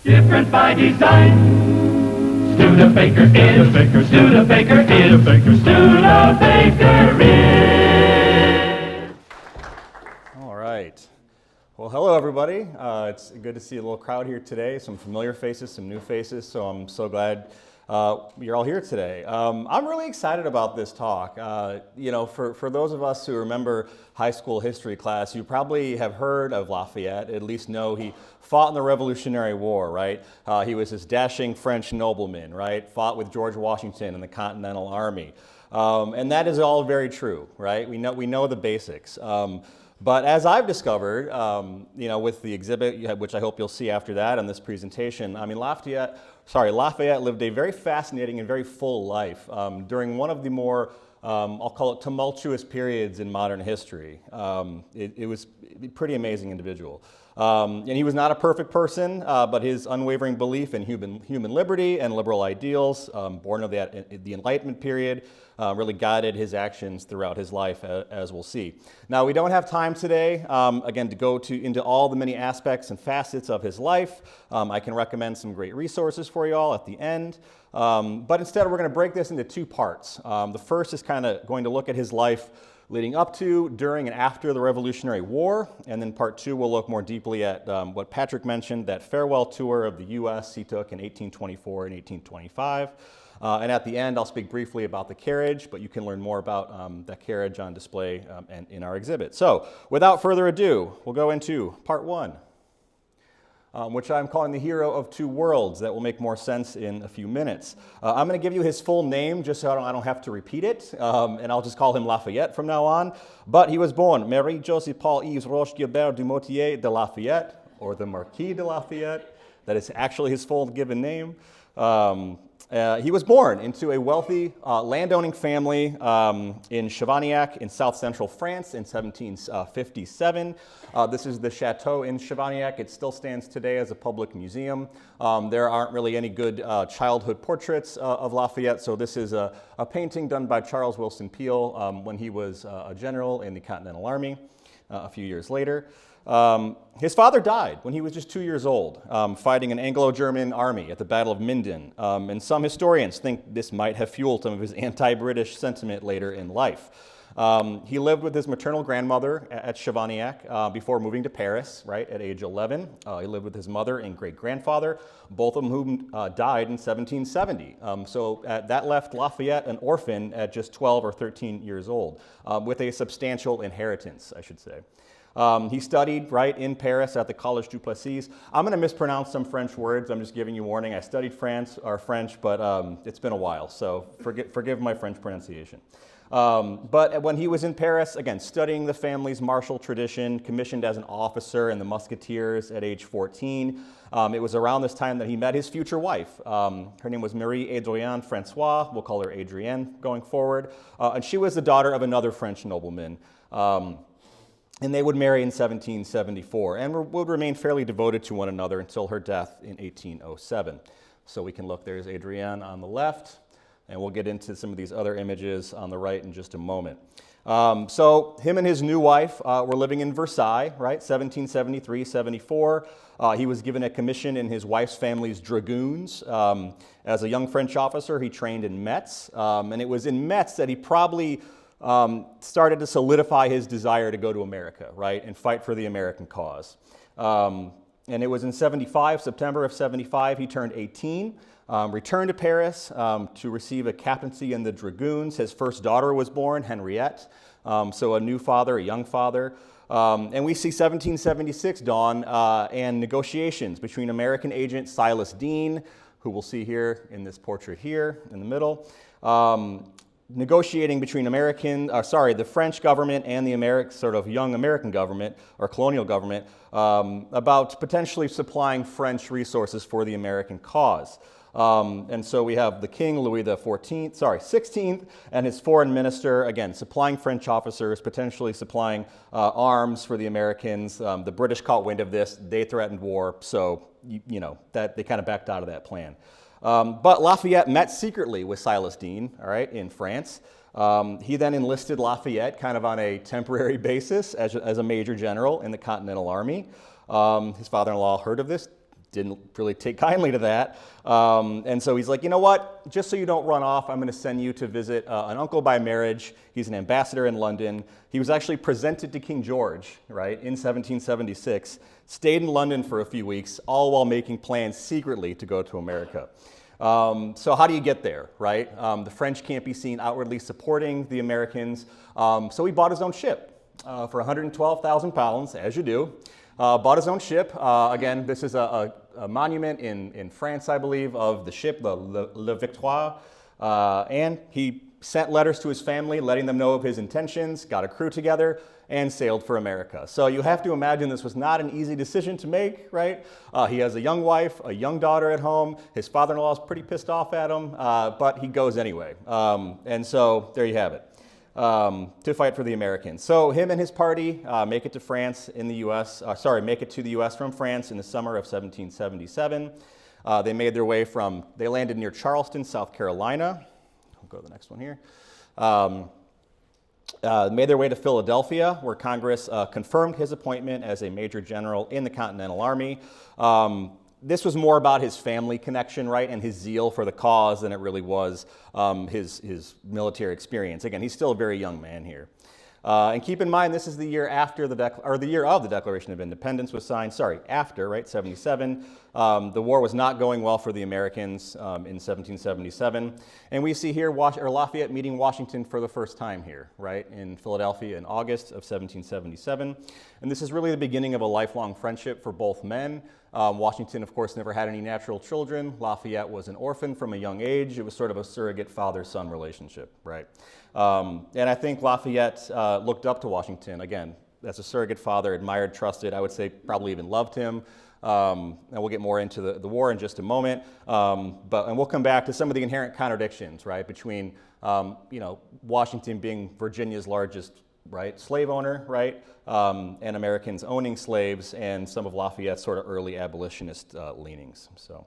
Different by design. Studebaker is. Studebaker is. Studebaker is. All right. Well, hello everybody. It's good to see a little crowd here today. Some familiar faces, some new faces. So I'm so glad you're all here today. I'm really excited about this talk. For those of us who remember high school history class, you probably have heard of Lafayette, at least know he fought in the Revolutionary War, right? He was this dashing French nobleman, right? Fought with George Washington in the Continental Army. And that is all very true, right? We know the basics. But as I've discovered, with the exhibit, which I hope you'll see after that in this presentation, I mean, Lafayette lived a very fascinating and very full life during one of the more, I'll call it tumultuous periods in modern history. It was a pretty amazing individual. And he was not a perfect person, but his unwavering belief in human liberty and liberal ideals, born of the Enlightenment period, really guided his actions throughout his life, as we'll see. Now, we don't have time today, again, to go into all the many aspects and facets of his life. I can recommend some great resources for you all at the end. But instead, we're going to break this into two parts. The first is kind of going to look at his life leading up to, during, and after the Revolutionary War. And then part two, we'll look more deeply at what Patrick mentioned, that farewell tour of the U.S. he took in 1824 and 1825. And at the end, I'll speak briefly about the carriage, but you can learn more about that carriage on display and in our exhibit. So without further ado, we'll go into part one, which I'm calling the hero of two worlds. That will make more sense in a few minutes. I'm going to give you his full name just so I don't have to repeat it, and I'll just call him Lafayette from now on. But he was born Marie-Joseph Paul-Yves Roche-Gilbert du Motier de Lafayette, or the Marquis de Lafayette. That is actually his full given name. He was born into a wealthy landowning family in Chavagnac in south-central France in 1757. This is the chateau in Chavagnac. It still stands today as a public museum. There aren't really any good childhood portraits of Lafayette, so this is a painting done by Charles Willson Peale when he was a general in the Continental Army a few years later. His father died when he was just 2 years old, fighting an Anglo-German army at the Battle of Minden. And some historians think this might have fueled some of his anti-British sentiment later in life. He lived with his maternal grandmother at Chavagnac before moving to Paris, right, at age 11. He lived with his mother and great-grandfather, both of whom died in 1770. So that left Lafayette an orphan at just 12 or 13 years old, with a substantial inheritance, I should say. He studied, right, in Paris at the Collège du Plessis. I'm going to mispronounce some French words. I'm just giving you warning. I studied French, but it's been a while, so forgive my French pronunciation. But when he was in Paris, again, studying the family's martial tradition, commissioned as an officer in the Musketeers at age 14, it was around this time that he met his future wife. Her name was Marie-Adrienne Francois. We'll call her Adrienne going forward. And she was the daughter of another French nobleman. And they would marry in 1774 and would remain fairly devoted to one another until her death in 1807. So we can look, there's Adrienne on the left, and we'll get into some of these other images on the right in just a moment. So him and his new wife were living in Versailles, right, 1773-74. He was given a commission in his wife's family's dragoons. As a young French officer, he trained in Metz, and it was in Metz that he probably started to solidify his desire to go to America, right, and fight for the American cause. And it was in September of 75, he turned 18, returned to Paris to receive a captaincy in the Dragoons. His first daughter was born, Henriette, so a new father, a young father. And we see 1776 dawn and negotiations between American agent Silas Deane, who we'll see here in this portrait here in the middle, negotiating between the French government and the sort of young American government or colonial government about potentially supplying French resources for the American cause. And so we have the King, Louis XVI, and his foreign minister, again, supplying French officers, potentially supplying arms for the Americans. The British caught wind of this. They threatened war, so that they kind of backed out of that plan. But Lafayette met secretly with Silas Deane, all right, in France. He then enlisted Lafayette kind of on a temporary basis as a major general in the Continental Army. His father-in-law heard of this, didn't really take kindly to that. And so he's like, you know what, just so you don't run off, I'm going to send you to visit an uncle by marriage. He's an ambassador in London. He was actually presented to King George, right, in 1776, stayed in London for a few weeks, all while making plans secretly to go to America. So how do you get there, right? The French can't be seen outwardly supporting the Americans, so he bought his own ship for 112,000 pounds, as you do. Bought his own ship. Again, this is a monument in France, I believe, of the ship, the Le Victoire. And he sent letters to his family letting them know of his intentions, got a crew together, and sailed for America. So you have to imagine this was not an easy decision to make, right? He has a young wife, a young daughter at home. His father-in-law is pretty pissed off at him, but he goes anyway. And so there you have it. To fight for the Americans. So him and his party make it to France in the U.S. Make it to the U.S. from France in the summer of 1777. They landed near Charleston, South Carolina. I'll go to the next one here. Made their way to Philadelphia, where Congress confirmed his appointment as a major general in the Continental Army. This was more about his family connection, right, and his zeal for the cause than it really was his military experience. Again, he's still a very young man here. And keep in mind, this is the year after the year of the Declaration of Independence was signed. After, right, 77. The war was not going well for the Americans in 1777. And we see here Lafayette meeting Washington for the first time here, right, in Philadelphia in August of 1777. And this is really the beginning of a lifelong friendship for both men. Washington, of course, never had any natural children. Lafayette was an orphan from a young age. It was sort of a surrogate father-son relationship, right? And I think Lafayette looked up to Washington, again, as a surrogate father, admired, trusted, I would say probably even loved him. And we'll get more into the war in just a moment. And we'll come back to some of the inherent contradictions, right, between, Washington being Virginia's largest, right, slave owner, right, and Americans owning slaves, and some of Lafayette's sort of early abolitionist leanings. So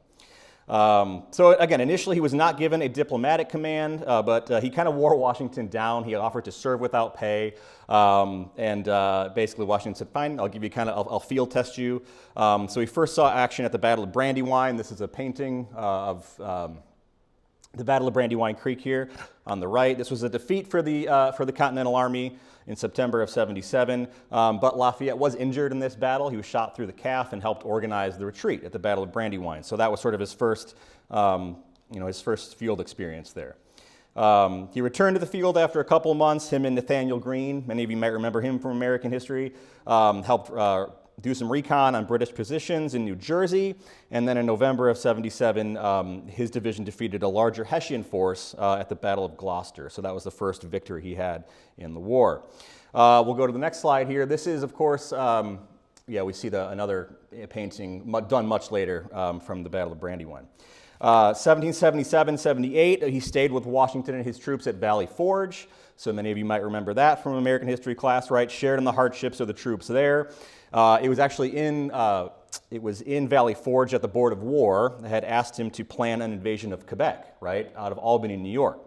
again, initially he was not given a diplomatic command, but he kind of wore Washington down. He offered to serve without pay, and basically Washington said, fine, I'll give you I'll field test you. So he first saw action at the Battle of Brandywine. This is a painting of the Battle of Brandywine Creek here on the right. This was a defeat for the Continental Army in September of 77, but Lafayette was injured in this battle. He was shot through the calf and helped organize the retreat at the Battle of Brandywine. So that was sort of his first field experience there. He returned to the field after a couple of months. Him and Nathaniel Greene, many of you might remember him from American history, helped do some recon on British positions in New Jersey. And then in November of 77, his division defeated a larger Hessian force at the Battle of Gloucester. So that was the first victory he had in the war. We'll go to the next slide here. This is, of course, we see another painting done much later from the Battle of Brandywine. 1777-78, he stayed with Washington and his troops at Valley Forge. So many of you might remember that from American history class, right? Shared in the hardships of the troops there. It was actually in Valley Forge that the Board of War had asked him to plan an invasion of Quebec, right, out of Albany, New York.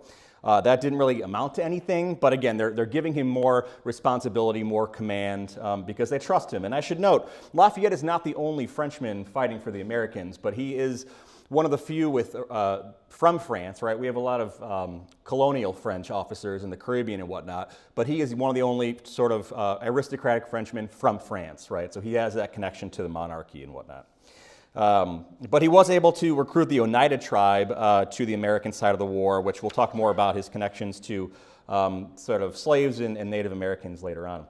That didn't really amount to anything, but again, they're giving him more responsibility, more command, because they trust him. And I should note, Lafayette is not the only Frenchman fighting for the Americans, but he is one of the few from France, right? We have a lot of colonial French officers in the Caribbean and whatnot, but he is one of the only sort of aristocratic Frenchmen from France, right? So he has that connection to the monarchy and whatnot. But he was able to recruit the Oneida tribe to the American side of the war, which we'll talk more about his connections to sort of slaves and Native Americans later on.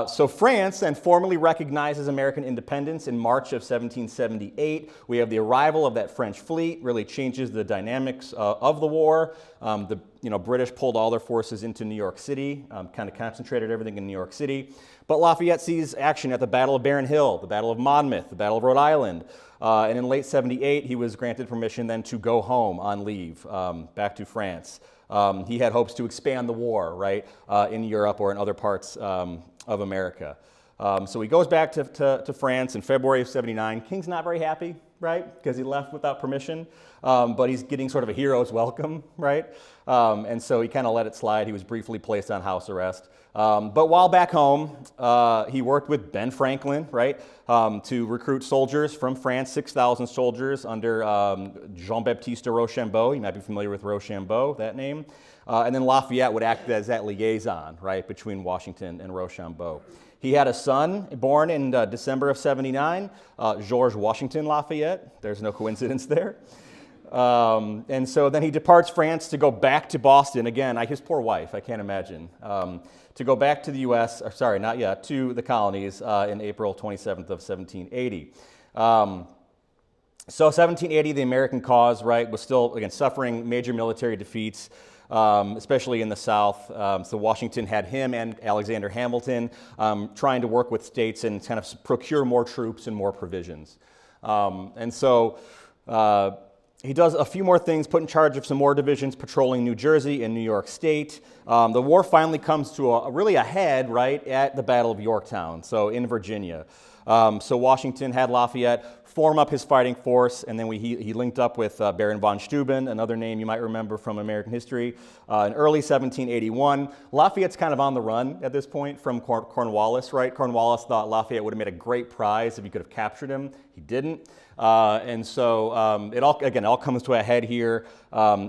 So France then formally recognizes American independence in March of 1778. We have the arrival of that French fleet, really changes the dynamics of the war. The British pulled all their forces into New York City, kind of concentrated everything in New York City. But Lafayette sees action at the Battle of Baron Hill, the Battle of Monmouth, the Battle of Rhode Island. And in late 78, he was granted permission then to go home on leave, back to France. He had hopes to expand the war, right, in Europe or in other parts of America. So he goes back to France in February of 79. King's not very happy, right? Because he left without permission, but he's getting sort of a hero's welcome, right? And so he kind of let it slide. He was briefly placed on house arrest. But while back home, he worked with Ben Franklin, right, to recruit soldiers from France, 6,000 soldiers under Jean-Baptiste de Rochambeau. You might be familiar with Rochambeau, that name. And then Lafayette would act as that liaison, right, between Washington and Rochambeau. He had a son born in December of 79, George Washington Lafayette. There's no coincidence there. And so then he departs France to go back to Boston. Again, his poor wife, I can't imagine. To go back to the U.S., or sorry, not yet, to the colonies in April 27th of 1780. So 1780, the American cause, right, was still, again, suffering major military defeats, especially in the South. So Washington had him and Alexander Hamilton trying to work with states and kind of procure more troops and more provisions. And so he does a few more things, put in charge of some more divisions patrolling New Jersey and New York State. The war finally comes to really a head, right, at the Battle of Yorktown, so in Virginia. So Washington had Lafayette form up his fighting force, and then he linked up with Baron von Steuben, another name you might remember from American history, in early 1781. Lafayette's kind of on the run at this point from Cornwallis, right? Cornwallis thought Lafayette would have made a great prize if he could have captured him. He didn't. And so it all comes to a head here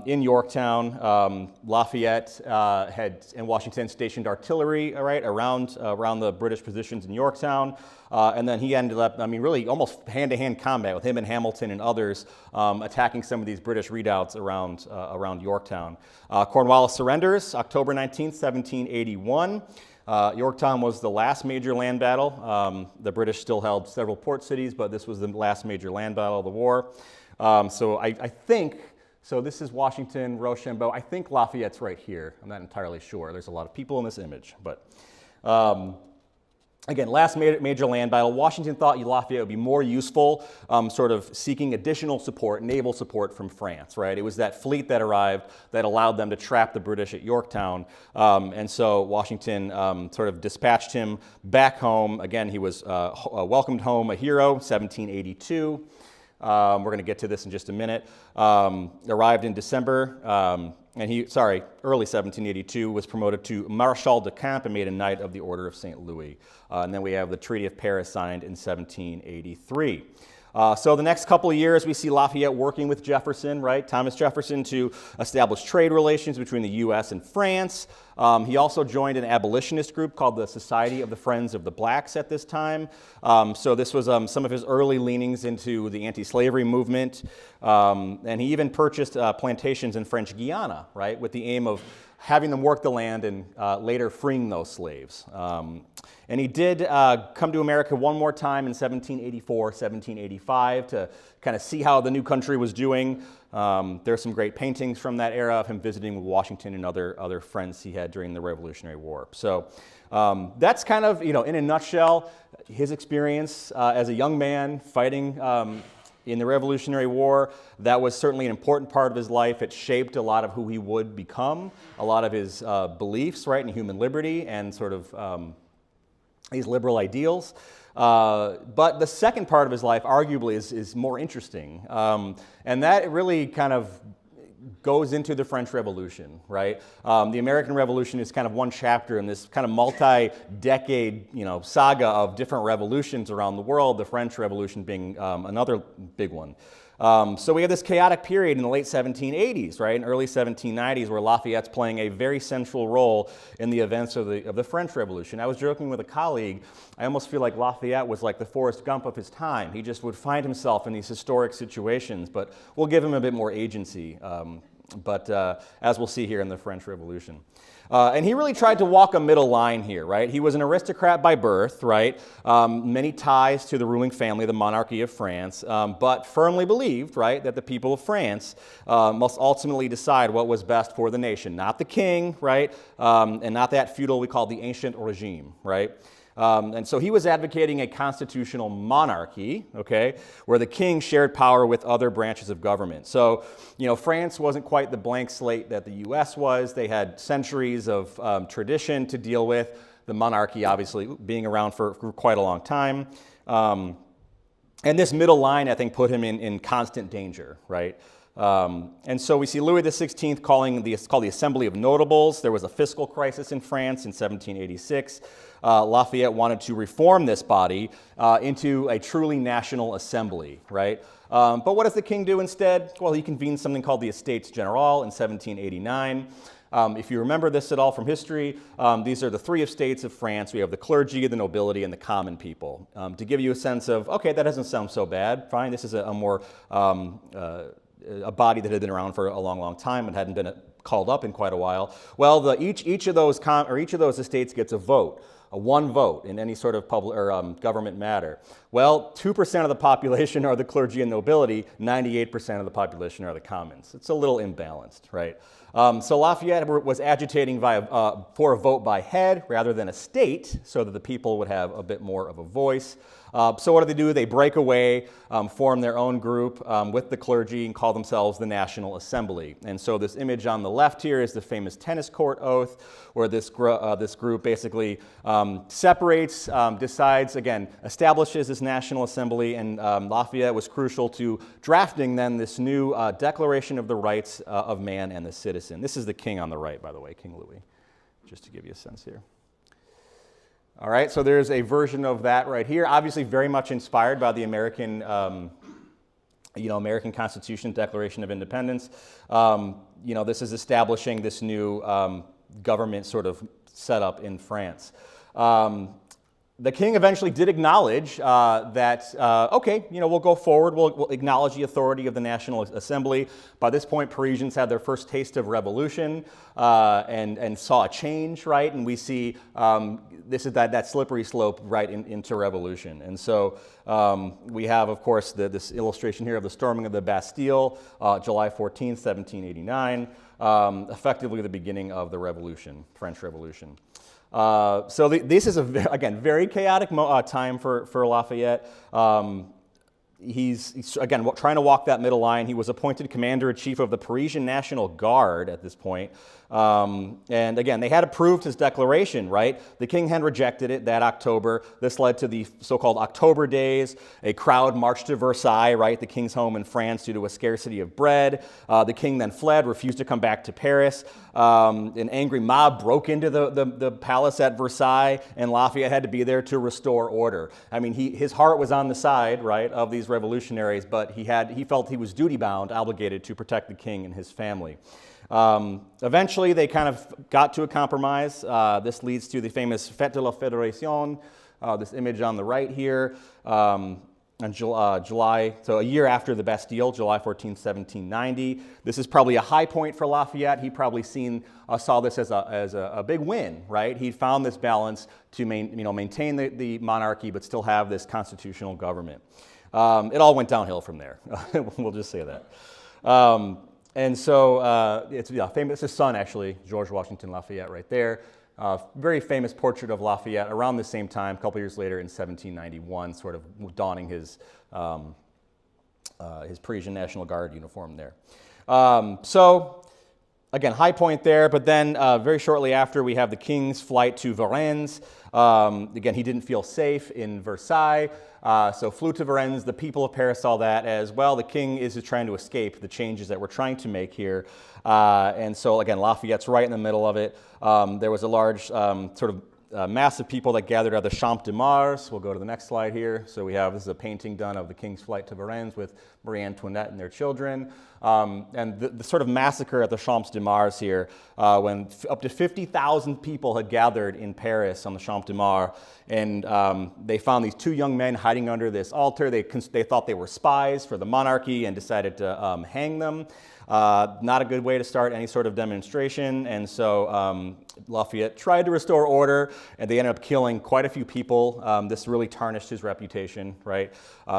in Yorktown. Lafayette and Washington stationed artillery, right, around the British positions in Yorktown. And then he ended up, really almost hand-to-hand combat with him and Hamilton and others attacking some of these British redoubts around Yorktown. Cornwallis surrenders October 19th, 1781. Yorktown was the last major land battle. The British still held several port cities, but this was the last major land battle of the war. So I think, so this is Washington, Rochambeau. I think Lafayette's right here. I'm not entirely sure. There's a lot of people in this image. But again, last major land battle. Washington thought Lafayette would be more useful, sort of seeking additional support, naval support from France, right? It was that fleet that arrived that allowed them to trap the British at Yorktown. And so Washington sort of dispatched him back home. Again, he was welcomed home a hero, 1782. We're going to get to this in just a minute. Arrived in December. Early 1782, was promoted to Marshal de Camp and made a Knight of the Order of St. Louis. And then we have the Treaty of Paris signed in 1783. So the next couple of years, we see Lafayette working with Jefferson, right? Thomas Jefferson, to establish trade relations between the U.S. and France. He also joined an abolitionist group called the Society of the Friends of the Blacks at this time. So this was some of his early leanings into the anti-slavery movement. And he even purchased plantations in French Guiana, right, with the aim of having them work the land and later freeing those slaves. And he did come to America one more time in 1784, 1785 to kind of see how the new country was doing. There's some great paintings from that era of him visiting with Washington and other friends he had during the Revolutionary War. So that's kind of, in a nutshell, his experience as a young man fighting in the Revolutionary War. That was certainly an important part of his life. It shaped a lot of who he would become, a lot of his beliefs, right, in human liberty and sort of these liberal ideals. But the second part of his life, arguably, is more interesting. And that really kind of goes into the French Revolution, right? The American Revolution is kind of one chapter in this kind of multi-decade, saga of different revolutions around the world, the French Revolution being another big one. So we have this chaotic period in the late 1780s, right, and early 1790s, where Lafayette's playing a very central role in the events of the French Revolution. I was joking with a colleague. I almost feel like Lafayette was like the Forrest Gump of his time. He just would find himself in these historic situations, but we'll give him a bit more agency, as we'll see here in the French Revolution. And he really tried to walk a middle line here, right? He was an aristocrat by birth, right? Many ties to the ruling family, the monarchy of France, but firmly believed, right, that the people of France must ultimately decide what was best for the nation, not the king, right, and not that feudal we call the ancient regime, right? And so he was advocating a constitutional monarchy, okay, where the king shared power with other branches of government. So, France wasn't quite the blank slate that the U.S. was. They had centuries of tradition to deal with, the monarchy obviously being around for quite a long time. And this middle line, I think, put him in constant danger, right? And so we see Louis XVI it's called the Assembly of Notables. There was a fiscal crisis in France in 1786. Lafayette wanted to reform this body into a truly national assembly, right? But what does the king do instead? Well, he convenes something called the Estates Generales in 1789. If you remember this at all from history, these are the three estates of France. We have the clergy, the nobility, and the common people. To give you a sense of, okay, that doesn't sound so bad. Fine, this is a more a body that had been around for a long, long time and hadn't been called up in quite a while. Well, each of those estates gets a vote. One vote in any sort of public or government matter. Well, 2% of the population are the clergy and nobility, 98% of the population are the commons. It's a little imbalanced, right? So Lafayette was agitating for a vote by head rather than a state, so that the people would have a bit more of a voice. So what do? They break away, form their own group with the clergy and call themselves the National Assembly. And so this image on the left here is the famous tennis court oath, where this group basically separates, decides, again, establishes this National Assembly, and Lafayette was crucial to drafting then this new Declaration of the Rights of Man and the Citizen. This is the king on the right, by the way, King Louis, just to give you a sense here. All right, so there's a version of that right here, obviously very much inspired by the American, American Constitution, Declaration of Independence. This is establishing this new government sort of setup in France. The king eventually did acknowledge that, we'll go forward, we'll acknowledge the authority of the National Assembly. By this point, Parisians had their first taste of revolution and saw a change, right? And we see this is that slippery slope right into revolution. And so we have, of course, this illustration here of the storming of the Bastille, July 14th, 1789, effectively the beginning of the Revolution, French Revolution. So this is, again, very chaotic time for Lafayette. He's again, trying to walk that middle line. He was appointed commander-in-chief of the Parisian National Guard at this point. And again, they had approved his declaration, right? The king had rejected it that October. This led to the so-called October Days. A crowd marched to Versailles, right, the king's home in France, due to a scarcity of bread. The king then fled, refused to come back to Paris. An angry mob broke into the palace at Versailles, and Lafayette had to be there to restore order. I mean, his heart was on the side, right, of these revolutionaries, but he felt he was duty-bound, obligated to protect the king and his family. Eventually, they kind of got to a compromise. This leads to the famous Fête de la Fédération, this image on the right here, on July, so a year after the Bastille, July 14, 1790. This is probably a high point for Lafayette. He probably saw this as a big win, right? He found this balance to maintain the monarchy, but still have this constitutional government. It all went downhill from there. We'll just say that. And so it's famous. His son, actually, George Washington Lafayette, right there. Very famous portrait of Lafayette around the same time, a couple years later in 1791, sort of donning his Parisian National Guard uniform there. So, again, high point there, but then very shortly after, we have the king's flight to Varennes. Again, he didn't feel safe in Versailles, so flew to Varennes. The people of Paris saw that as, well, the king is just trying to escape the changes that we're trying to make here. And so, again, Lafayette's right in the middle of it. There was a large mass of people that gathered at the Champ de Mars. We'll go to the next slide here. So this is a painting done of the king's flight to Varennes with Marie Antoinette and their children. And the sort of massacre at the Champs de Mars here, when up to 50,000 people had gathered in Paris on the Champs de Mars, and they found these two young men hiding under this altar. They thought they were spies for the monarchy and decided to hang them. Not a good way to start any sort of demonstration, and so Lafayette tried to restore order, and they ended up killing quite a few people. This really tarnished his reputation, right?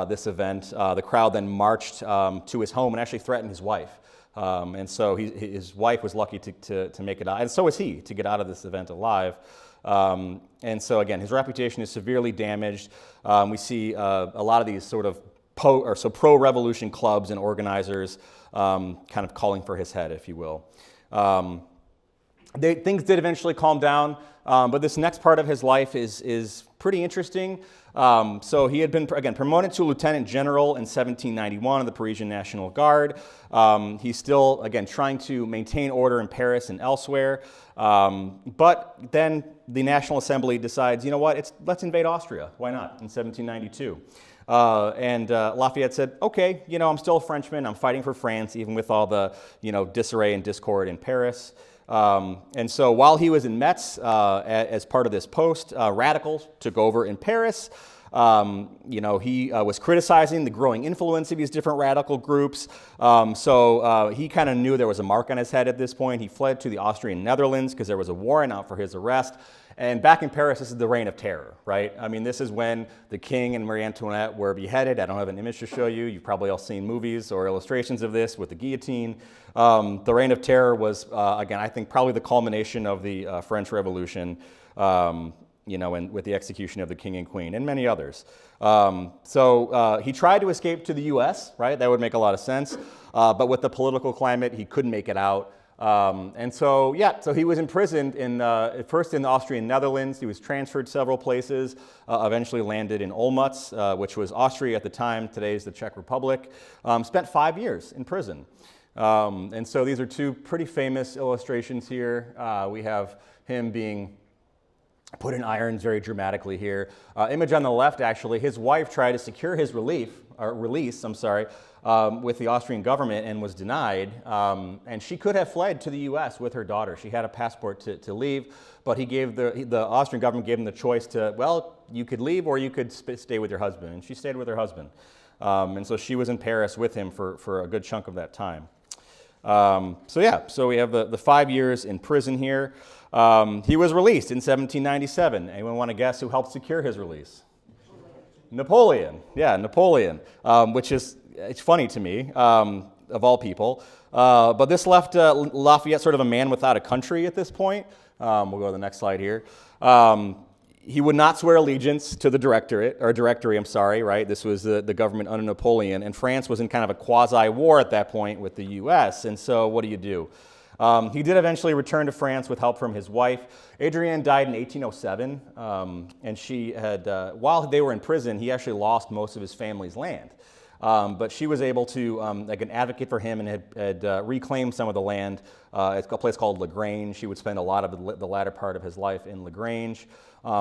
This event. The crowd then marched to his home and actually threatened his wife. And so his wife was lucky to make it out, and so was he, to get out of this event alive. And so again, his reputation is severely damaged. We see a lot of these sort of pro-revolution clubs and organizers kind of calling for his head, if you will. Things did eventually calm down, but this next part of his life is pretty interesting. So he had been, again, promoted to lieutenant general in 1791 of the Parisian National Guard. He's still, again, trying to maintain order in Paris and elsewhere. But then the National Assembly decides, you know what, let's invade Austria. Why not, in 1792? And Lafayette said, okay, I'm still a Frenchman. I'm fighting for France, even with all the, disarray and discord in Paris. And so while he was in Metz as part of this post, radicals took over in Paris. He was criticizing the growing influence of these different radical groups. So he kind of knew there was a mark on his head at this point. He fled to the Austrian Netherlands because there was a warrant out for his arrest. And back in Paris, this is the reign of terror, right? I mean, this is when the king and Marie Antoinette were beheaded. I don't have an image to show you. You've probably all seen movies or illustrations of this with the guillotine. The reign of terror was, again, I think probably the culmination of the French Revolution, and with the execution of the king and queen and many others. So he tried to escape to the U.S., right? That would make a lot of sense. But with the political climate, he couldn't make it out. So he was imprisoned first in the Austrian Netherlands. He was transferred several places, eventually landed in Olmütz, which was Austria at the time. Today is the Czech Republic. Spent 5 years in prison. And so these are two pretty famous illustrations here. We have him being put in irons very dramatically here. Image on the left, actually, his wife tried to secure his release, with the Austrian government and was denied. And she could have fled to the U.S. with her daughter. She had a passport to leave, but the Austrian government gave him the choice to, well, you could leave or you could stay with your husband. And she stayed with her husband. And so she was in Paris with him for a good chunk of that time. So we have the 5 years in prison here. He was released in 1797. Anyone want to guess who helped secure his release? Napoleon. Yeah, Napoleon, which is, it's funny to me, of all people. But this left Lafayette sort of a man without a country at this point. We'll go to the next slide here. He would not swear allegiance to the directory, right? This was the government under Napoleon, and France was in kind of a quasi-war at that point with the U.S., and so what do you do? He did eventually return to France with help from his wife. Adrienne died in 1807, and she had, while they were in prison, he actually lost most of his family's land. But she was able to advocate for him and had reclaimed some of the land. It's a place called Lagrange. She would spend a lot of the latter part of his life in Lagrange.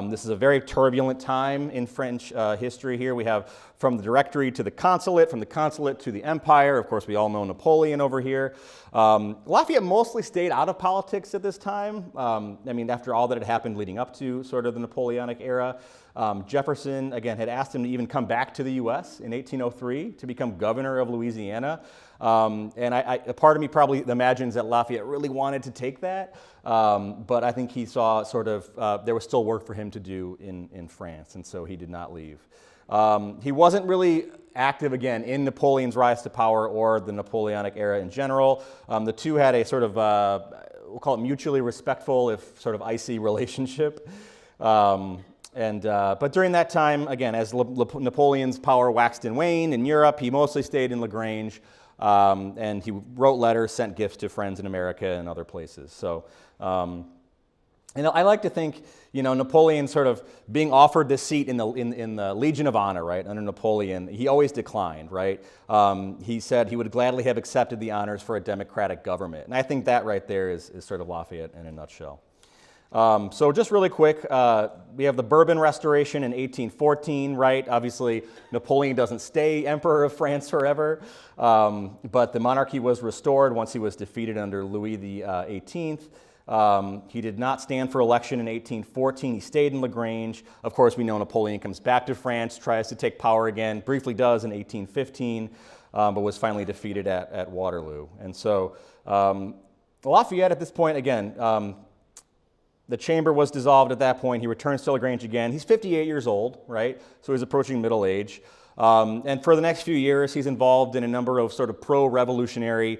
This is a very turbulent time in French history here. We have from the Directory to the Consulate, from the Consulate to the Empire. Of course, we all know Napoleon over here. Lafayette mostly stayed out of politics at this time. After all that had happened leading up to sort of the Napoleonic era. Jefferson, again, had asked him to even come back to the U.S. in 1803 to become governor of Louisiana. A part of me probably imagines that Lafayette really wanted to take that, but I think he saw sort of there was still work for him to do in France, and so he did not leave. He wasn't really active, again, in Napoleon's rise to power or the Napoleonic era in general. The two had a sort of, we'll call it mutually respectful, if sort of icy relationship. But during that time, again, as Napoleon's power waxed and waned in Europe, he mostly stayed in Lagrange, and he wrote letters, sent gifts to friends in America and other places. So, I like to think, Napoleon sort of being offered this seat in the Legion of Honor, right, under Napoleon, he always declined, right? He said he would gladly have accepted the honors for a democratic government. And I think that right there is sort of Lafayette in a nutshell. So just really quick, we have the Bourbon Restoration in 1814, right? Obviously, Napoleon doesn't stay Emperor of France forever, but the monarchy was restored once he was defeated under Louis XVIII. He did not stand for election in 1814. He stayed in Lagrange. Of course, we know Napoleon comes back to France, tries to take power again, briefly does in 1815, but was finally defeated at Waterloo. And so Lafayette at this point, again, the chamber was dissolved at that point. He returns to Lagrange again. He's 58 years old, right? So he's approaching middle age. And for the next few years, he's involved in a number of sort of pro-revolutionary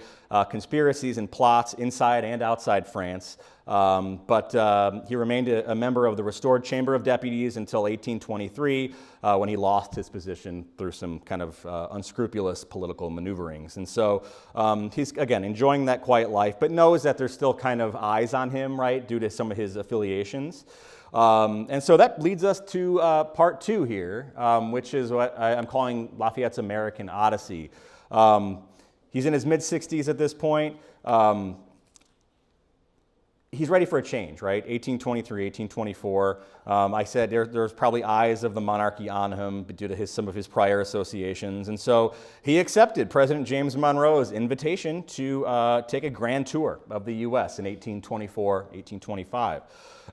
conspiracies and plots inside and outside France. But he remained a member of the restored Chamber of Deputies until 1823, when he lost his position through some kind of unscrupulous political maneuverings. And so he's, again, enjoying that quiet life, but knows that there's still kind of eyes on him, right, due to some of his affiliations. And so that leads us to part two here, which is what I'm calling Lafayette's American Odyssey. He's in his mid-60s at this point. He's ready for a change, right? 1823, 1824. I said there's probably eyes of the monarchy on him due to some of his prior associations. And so he accepted President James Monroe's invitation to take a grand tour of the U.S. in 1824, 1825.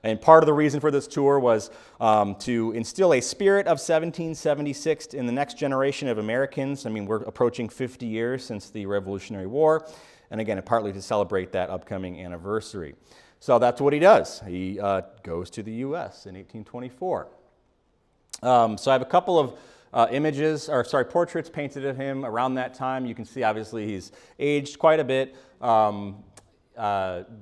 And part of the reason for this tour was to instill a spirit of 1776 in the next generation of Americans. I mean, we're approaching 50 years since the Revolutionary War. And again, partly to celebrate that upcoming anniversary. So that's what he does. He goes to the U.S. in 1824. So I have a couple of portraits painted of him around that time. You can see, obviously, he's aged quite a bit.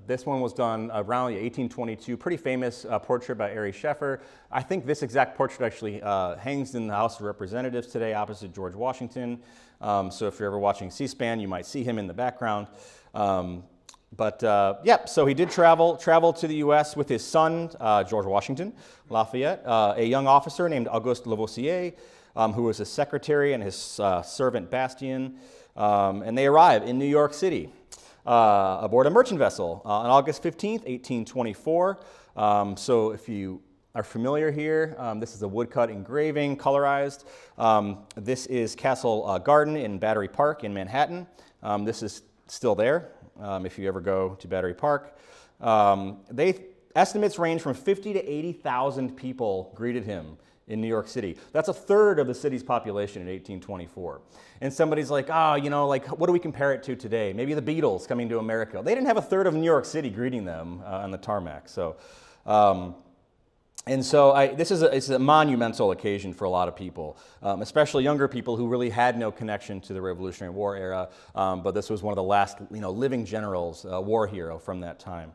This one was done around 1822. Pretty famous portrait by Ari Scheffer. I think this exact portrait actually hangs in the House of Representatives today, opposite George Washington. So if you're ever watching C-SPAN, you might see him in the background. So he did travel to the U.S. with his son, George Washington Lafayette, a young officer named Auguste Lavoisier, who was his secretary, and his servant Bastien. And they arrive in New York City aboard a merchant vessel on August 15th, 1824. So if you are familiar here, this is a woodcut engraving, colorized. This is Castle Garden in Battery Park in Manhattan. This is still there. If you ever go to Battery Park. Estimates range from 50 to 80,000 people greeted him in New York City. That's a third of the city's population in 1824. And somebody's like, what do we compare it to today? Maybe the Beatles coming to America. They didn't have a third of New York City greeting them on the tarmac. So, it's a monumental occasion for a lot of people, especially younger people who really had no connection to the Revolutionary War era. But this was one of the last, living generals, war hero from that time.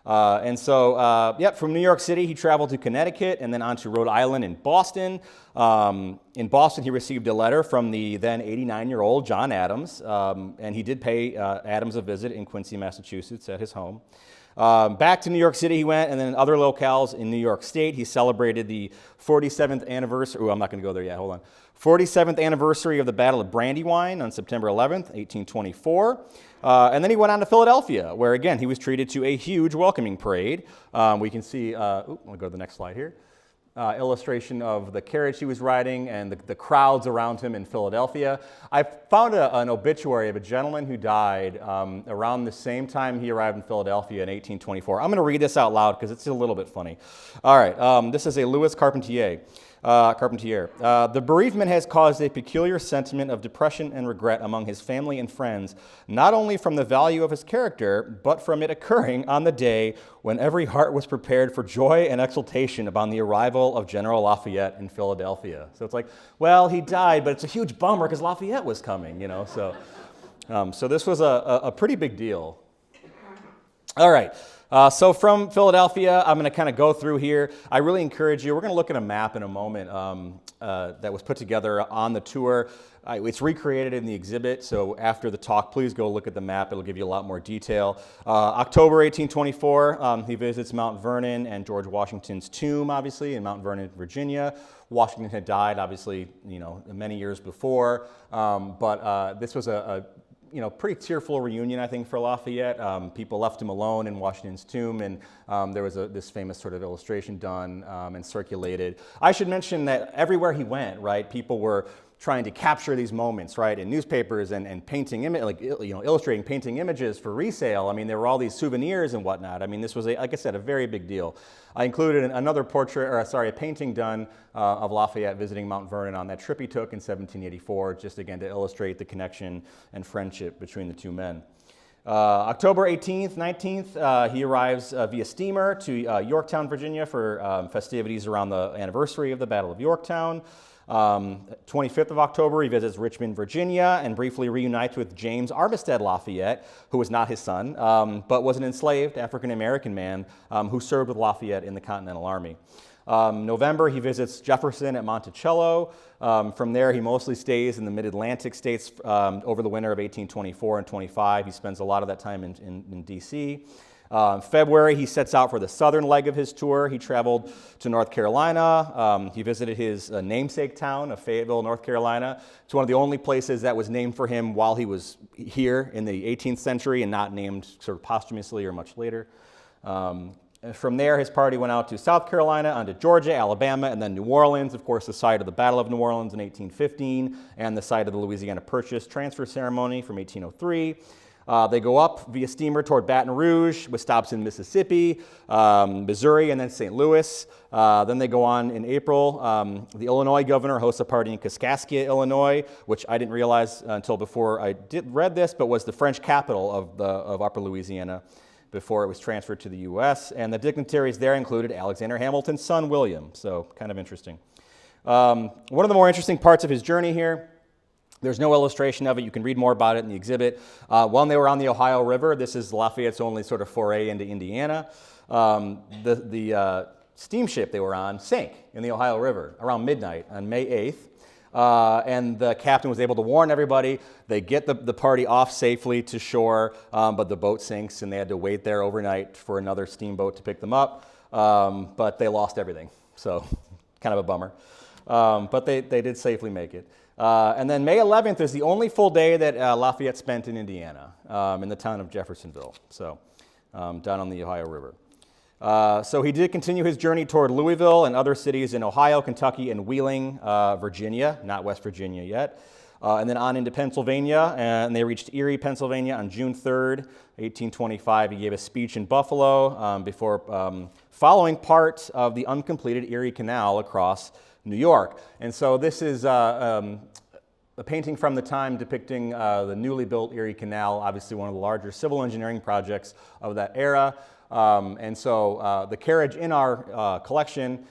From New York City, he traveled to Connecticut and then on to Rhode Island and Boston. In Boston, he received a letter from the then 89-year-old John Adams, and he did pay Adams a visit in Quincy, Massachusetts at his home. Back to New York City he went, and then other locales in New York State. He celebrated the 47th anniversary. I'm not going to go there yet. Hold on. 47th anniversary of the Battle of Brandywine on September 11th, 1824. And then he went on to Philadelphia, where, again, he was treated to a huge welcoming parade. We can see, I'll go to the next slide here. Illustration of the carriage he was riding and the crowds around him in Philadelphia. I found an obituary of a gentleman who died around the same time he arrived in Philadelphia in 1824. I'm going to read this out loud because it's a little bit funny. All right, this is a Louis Carpentier. The bereavement has caused a peculiar sentiment of depression and regret among his family and friends, not only from the value of his character, but from it occurring on the day when every heart was prepared for joy and exultation upon the arrival of General Lafayette in Philadelphia. So it's like, well, he died, but it's a huge bummer because Lafayette was coming, So this was a pretty big deal. All right. So from Philadelphia, I'm going to kind of go through here. I really encourage you. We're going to look at a map in a moment that was put together on the tour. It's recreated in the exhibit, so after the talk, please go look at the map. It'll give you a lot more detail. October 1824, he visits Mount Vernon and George Washington's tomb, obviously, in Mount Vernon, Virginia. Washington had died, obviously, many years before, but this was a pretty tearful reunion, I think, for Lafayette. People left him alone in Washington's tomb, and there was this famous sort of illustration done and circulated. I should mention that everywhere he went, right, people were trying to capture these moments, right, in newspapers and painting, illustrating, painting images for resale. I mean, there were all these souvenirs and whatnot. I mean, this was, like I said, a very big deal. I included another a painting done of Lafayette visiting Mount Vernon on that trip he took in 1784, just again to illustrate the connection and friendship between the two men. October 18th, 19th, he arrives via steamer to Yorktown, Virginia for festivities around the anniversary of the Battle of Yorktown. 25th of October, he visits Richmond, Virginia, and briefly reunites with James Armistead Lafayette, who was not his son, but was an enslaved African-American man who served with Lafayette in the Continental Army. November, he visits Jefferson at Monticello. From there, he mostly stays in the mid-Atlantic states over the winter of 1824 and 25. He spends a lot of that time in D.C. February, he sets out for the southern leg of his tour. He traveled to North Carolina. He visited his namesake town of Fayetteville, North Carolina. It's one of the only places that was named for him while he was here in the 18th century and not named sort of posthumously or much later. From there, his party went out to South Carolina, onto Georgia, Alabama, and then New Orleans, of course, the site of the Battle of New Orleans in 1815, and the site of the Louisiana Purchase transfer ceremony from 1803. They go up via steamer toward Baton Rouge, with stops in Mississippi, Missouri, and then St. Louis. Then they go on in April. The Illinois governor hosts a party in Kaskaskia, Illinois, which I didn't realize until before I read this, but was the French capital of Upper Louisiana before it was transferred to the U.S. And the dignitaries there included Alexander Hamilton's son, William. So kind of interesting. One of the more interesting parts of his journey here, there's no illustration of it. You can read more about it in the exhibit. When they were on the Ohio River, this is Lafayette's only sort of foray into Indiana. The steamship they were on sank in the Ohio River around midnight on May 8th. And the captain was able to warn everybody. They get the party off safely to shore, but the boat sinks, and they had to wait there overnight for another steamboat to pick them up. But they lost everything, so kind of a bummer. But they did safely make it. And then May 11th is the only full day that Lafayette spent in Indiana, in the town of Jeffersonville, so down on the Ohio River. So he did continue his journey toward Louisville and other cities in Ohio, Kentucky, and Wheeling, Virginia, not West Virginia yet. And then on into Pennsylvania, and they reached Erie, Pennsylvania on June 3rd, 1825. He gave a speech in Buffalo before following part of the uncompleted Erie Canal across New York. And so this is a painting from the time depicting the newly built Erie Canal, obviously one of the larger civil engineering projects of that era. And so the carriage in our collection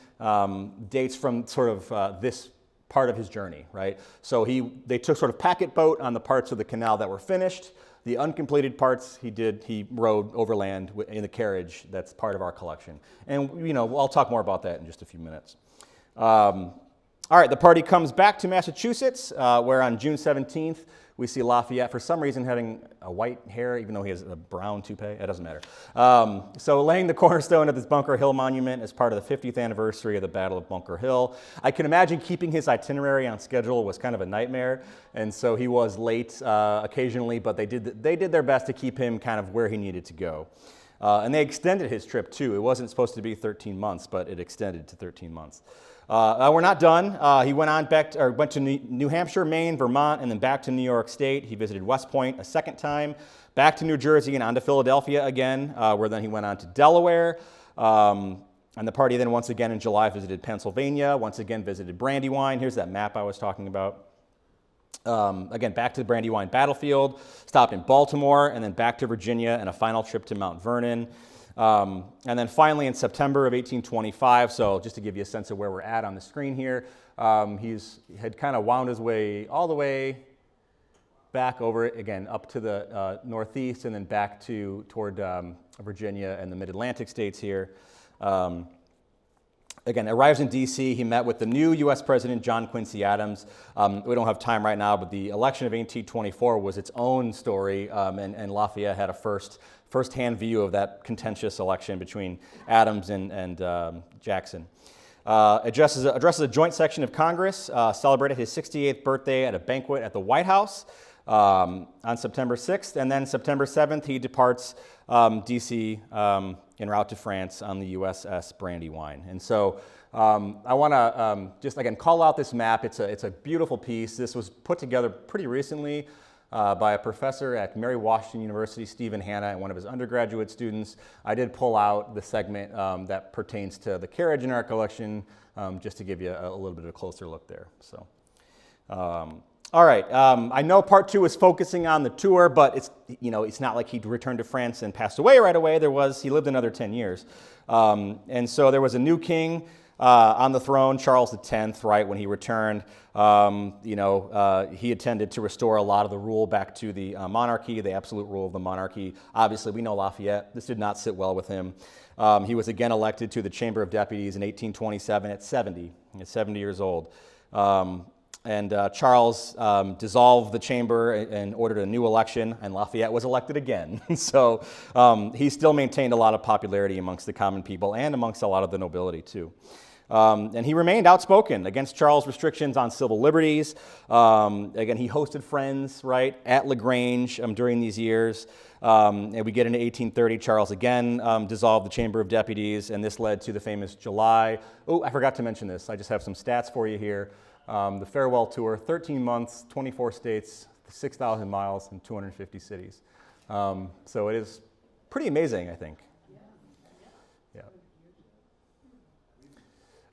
dates from sort of this part of his journey, right? So they took sort of packet boat on the parts of the canal that were finished. The uncompleted parts he rode overland in the carriage that's part of our collection. And, I'll talk more about that in just a few minutes. All right, the party comes back to Massachusetts, where on June 17th, we see Lafayette, for some reason, having a white hair, even though he has a brown toupee. It doesn't matter. So laying the cornerstone of this Bunker Hill monument as part of the 50th anniversary of the Battle of Bunker Hill. I can imagine keeping his itinerary on schedule was kind of a nightmare, and so he was late occasionally, but they did their best to keep him kind of where he needed to go. And they extended his trip, too. It wasn't supposed to be 13 months, but it extended to 13 months. We're not done. He went to New Hampshire, Maine, Vermont, and then back to New York State. He visited West Point a second time, back to New Jersey, and on to Philadelphia again, where then he went on to Delaware. And the party then once again in July visited Pennsylvania, once again visited Brandywine. Here's that map I was talking about. Again, back to the Brandywine battlefield, stopped in Baltimore, and then back to Virginia, and a final trip to Mount Vernon. And then finally in September of 1825, so just to give you a sense of where we're at on the screen here, he had kind of wound his way all the way back over it, again, up to the northeast, and then back toward Virginia and the mid-Atlantic states here. Again, arrives in D.C. He met with the new U.S. President, John Quincy Adams. We don't have time right now, but the election of 1824 was its own story, and Lafayette had a first-hand view of that contentious election between Adams and Jackson. Addresses a joint session of Congress, celebrated his 68th birthday at a banquet at the White House on September 6th, and then September 7th, he departs D.C. En route to France on the USS Brandywine. And so I want to just, again, call out this map. It's a beautiful piece. This was put together pretty recently by a professor at Mary Washington University, Stephen Hanna, and one of his undergraduate students. I did pull out the segment that pertains to the carriage in our collection, just to give you a little bit of a closer look there. So. All right, I know part two is focusing on the tour, but it's not like he returned to France and passed away right away. He lived another 10 years. And so there was a new king on the throne, Charles X, right, when he returned, he intended to restore a lot of the rule back to the monarchy, the absolute rule of the monarchy. Obviously, we know Lafayette. This did not sit well with him. He was again elected to the Chamber of Deputies in 1827 at 70. At 70 years old. Charles dissolved the chamber and ordered a new election, and Lafayette was elected again. So he still maintained a lot of popularity amongst the common people and amongst a lot of the nobility, too. And he remained outspoken against Charles' restrictions on civil liberties. Again, he hosted friends, right, at LaGrange during these years. And we get into 1830, Charles again dissolved the Chamber of Deputies, and this led to the famous July. Oh, I forgot to mention this. I just have some stats for you here. The farewell tour, 13 months, 24 states, 6,000 miles, and 250 cities. So it is pretty amazing, I think. Yeah.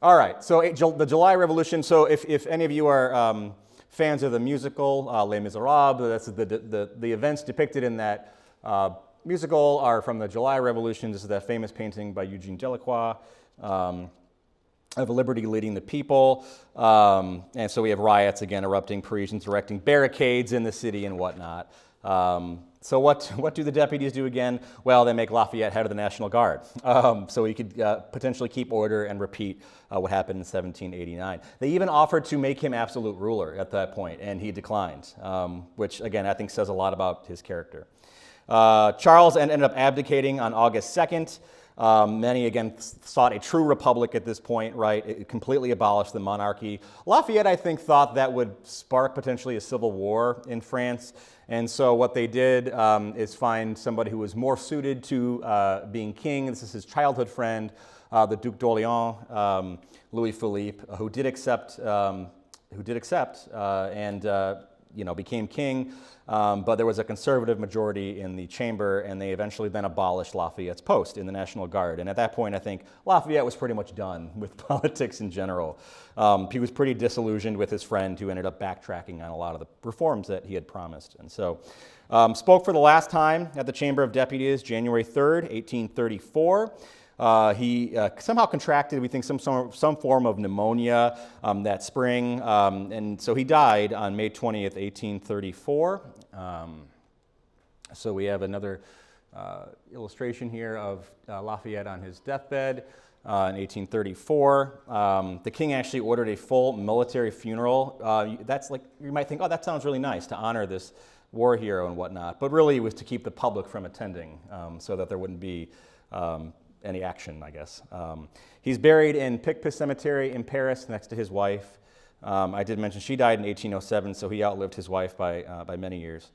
All right, so the July Revolution. So if any of you are fans of the musical Les Miserables, that's the events depicted in that musical are from the July Revolution. This is that famous painting by Eugene Delacroix of liberty leading the people. And so we have riots again erupting, Parisians erecting barricades in the city and whatnot. So what do the deputies do again? Well, they make Lafayette head of the National Guard. So he could potentially keep order and repeat what happened in 1789. They even offered to make him absolute ruler at that point, and he declined, which again I think says a lot about his character. Charles ended up abdicating on August 2nd. Many, again, sought a true republic at this point, right? It completely abolished the monarchy. Lafayette, I think, thought that would spark potentially a civil war in France. And so what they did is find somebody who was more suited to being king. This is his childhood friend, the Duc d'Orléans, Louis Philippe, who did accept and became king. But there was a conservative majority in the chamber, and they eventually then abolished Lafayette's post in the National Guard. And at that point, I think Lafayette was pretty much done with politics in general. He was pretty disillusioned with his friend, who ended up backtracking on a lot of the reforms that he had promised. And so spoke for the last time at the Chamber of Deputies, January 3rd, 1834. He somehow contracted, we think, some form of pneumonia that spring, and so he died on May 20th, 1834. So we have another illustration here of Lafayette on his deathbed in 1834. The king actually ordered a full military funeral. That's like, you might think, oh, that sounds really nice to honor this war hero and whatnot, but really it was to keep the public from attending so that there wouldn't be any action, I guess. He's buried in Picpus Cemetery in Paris next to his wife. I did mention she died in 1807, so he outlived his wife by many years.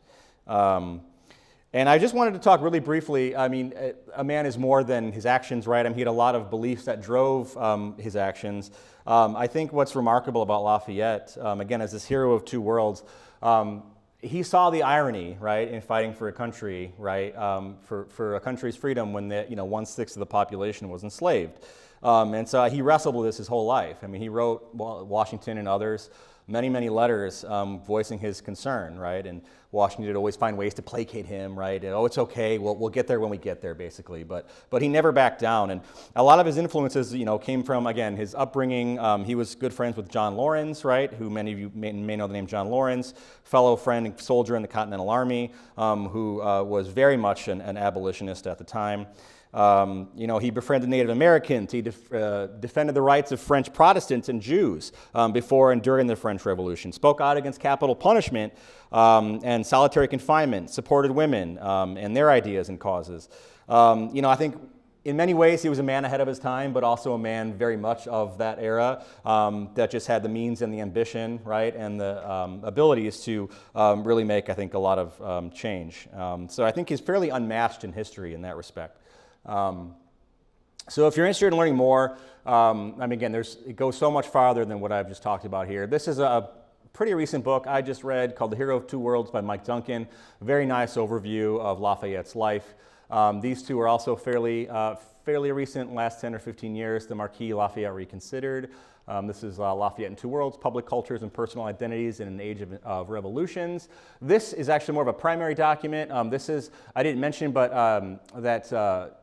And I just wanted to talk really briefly. I mean, a man is more than his actions, right? I mean, he had a lot of beliefs that drove his actions. I think what's remarkable about Lafayette, again, as this hero of two worlds, he saw the irony, right, in fighting for a country, right, for a country's freedom when 1/6 of the population was enslaved. And so he wrestled with this his whole life. I mean, he wrote Washington and others many letters voicing his concern, right? And Washington would always find ways to placate him, right? And, oh, it's okay, we'll get there when we get there, basically. But he never backed down. And a lot of his influences, came from, again, his upbringing. He was good friends with John Laurens, right? Who many of you may know the name John Laurens, fellow friend and soldier in the Continental Army, who was very much an abolitionist at the time. He befriended Native Americans. He defended the rights of French Protestants and Jews before and during the French Revolution, spoke out against capital punishment and solitary confinement, supported women and their ideas and causes. I think in many ways he was a man ahead of his time, but also a man very much of that era that just had the means and the ambition, right, and the abilities to really make, I think, a lot of change. So I think he's fairly unmatched in history in that respect. So if you're interested in learning more, again, it goes so much farther than what I've just talked about here. This is a pretty recent book I just read called The Hero of Two Worlds by Mike Duncan. Very nice overview of Lafayette's life. These two are also fairly recent, last 10 or 15 years, the Marquis de Lafayette Reconsidered. This is Lafayette in Two Worlds, Public Cultures and Personal Identities in an Age of Revolutions. This is actually more of a primary document. I didn't mention, but that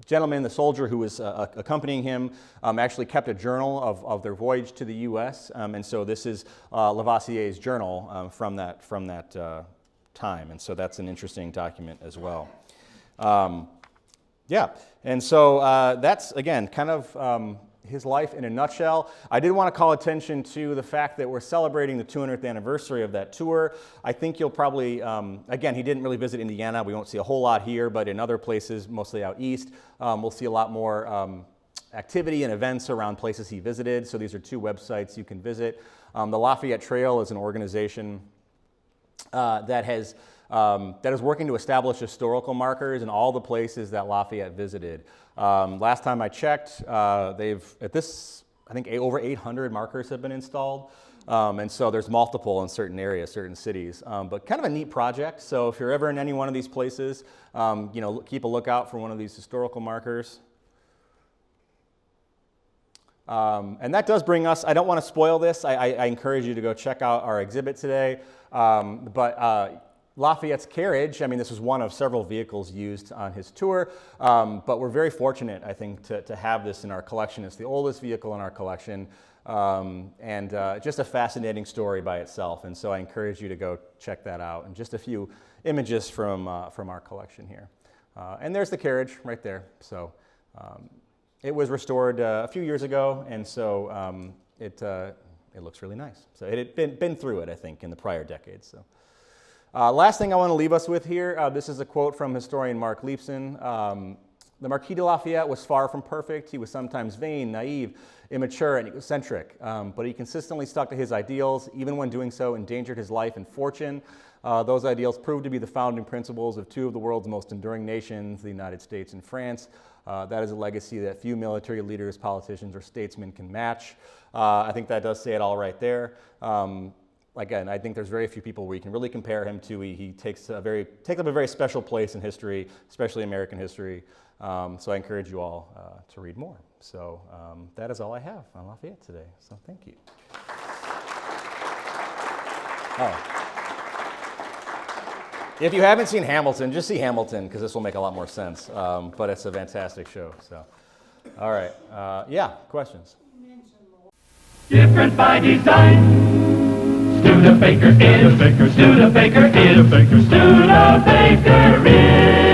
gentleman, the soldier who was accompanying him, actually kept a journal of their voyage to the U.S., and so this is Lavoisier's journal from that time, and so that's an interesting document as well. Yeah, and so that's, again, kind of his life in a nutshell. I did want to call attention to the fact that we're celebrating the 200th anniversary of that tour. I think you'll probably, again, he didn't really visit Indiana. We won't see a whole lot here, but in other places, mostly out east, we'll see a lot more activity and events around places he visited. So these are two websites you can visit. The Lafayette Trail is an organization that is working to establish historical markers in all the places that Lafayette visited. Last time I checked, I think over 800 markers have been installed. And so there's multiple in certain areas, certain cities. But kind of a neat project. So if you're ever in any one of these places, keep a lookout for one of these historical markers. And that does bring us, I don't want to spoil this. I encourage you to go check out our exhibit today. But Lafayette's carriage, I mean, this was one of several vehicles used on his tour, but we're very fortunate, I think, to have this in our collection. It's the oldest vehicle in our collection, and just a fascinating story by itself. And so I encourage you to go check that out. And just a few images from our collection here. And there's the carriage right there. So it was restored a few years ago, and so it looks really nice. So it had been through it, I think, in the prior decades. So. Last thing I want to leave us with here, this is a quote from historian Mark Leibson. The Marquis de Lafayette was far from perfect. He was sometimes vain, naive, immature, and egocentric, but he consistently stuck to his ideals, even when doing so endangered his life and fortune. Those ideals proved to be the founding principles of two of the world's most enduring nations, the United States and France. That is a legacy that few military leaders, politicians, or statesmen can match. I think that does say it all right there. Again, I think there's very few people where you can really compare him to. He takes up a very special place in history, especially American history. So I encourage you all to read more. So that is all I have on Lafayette today. So thank you. If you haven't seen Hamilton, just see Hamilton, because this will make a lot more sense. But it's a fantastic show. So, all right. Yeah, questions? Different by design. Studebaker is, Studebaker is, Studebaker is.